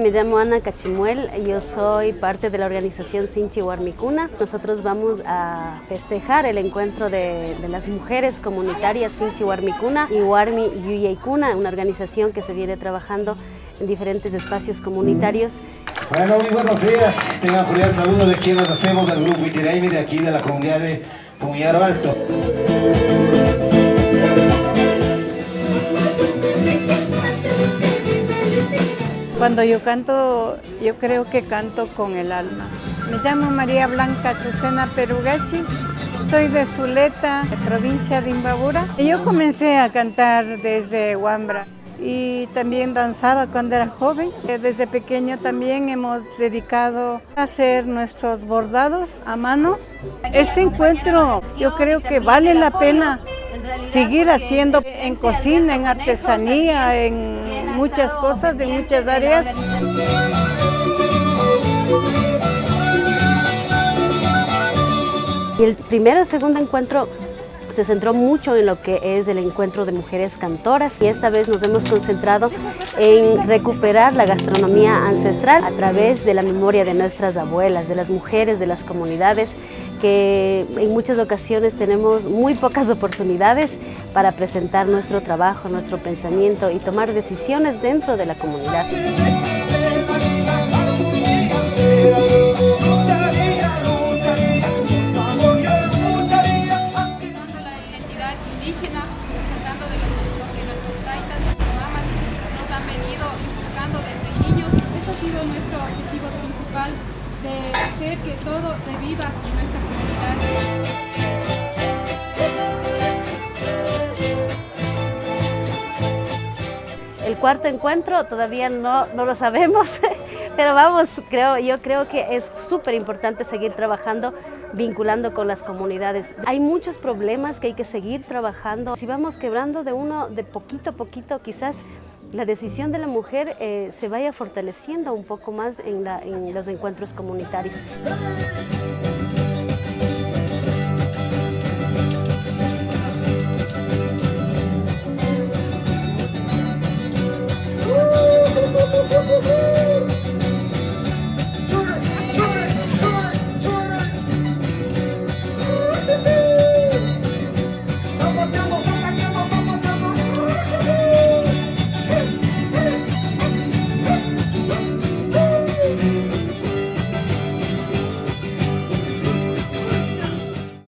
me llamo Ana Cachimuel, yo soy parte de la organización Sinchi Warmicuna. Nosotros vamos a festejar el encuentro de las mujeres comunitarias Sinchi Warmicuna y Warmi Yuyaykuna, una organización que se viene trabajando en diferentes espacios comunitarios. Bueno, muy buenos días. Tengan cordial saludo de quienes hacemos el grupo Itiraimi de aquí de la comunidad de Pumillaro Alto. Cuando yo canto, yo creo que canto con el alma. Me llamo María Blanca Azucena Perugachi, soy de Zuleta, de provincia de Imbabura. Yo comencé a cantar desde Huambra y también danzaba cuando era joven. Desde pequeño también hemos dedicado a hacer nuestros bordados a mano. Este encuentro yo creo que vale la pena seguir haciendo en cocina, en artesanía, en muchas cosas, en muchas áreas. Y el primero y segundo encuentro se centró mucho en lo que es el encuentro de mujeres cantoras y esta vez nos hemos concentrado en recuperar la gastronomía ancestral a través de la memoria de nuestras abuelas, de las mujeres de las comunidades, que en muchas ocasiones tenemos muy pocas oportunidades para presentar nuestro trabajo, nuestro pensamiento y tomar decisiones dentro de la comunidad. Indígena, tratando de lo que nuestros taitas, nuestras mamás nos han venido inculcando desde niños. Ese ha sido nuestro objetivo principal, de hacer que todo reviva en nuestra comunidad. El cuarto encuentro todavía no lo sabemos, pero vamos, yo creo que es súper importante seguir trabajando, vinculando con las comunidades. Hay muchos problemas que hay que seguir trabajando. Si vamos quebrando de poquito a poquito, quizás la decisión de la mujer se vaya fortaleciendo un poco más en los encuentros comunitarios.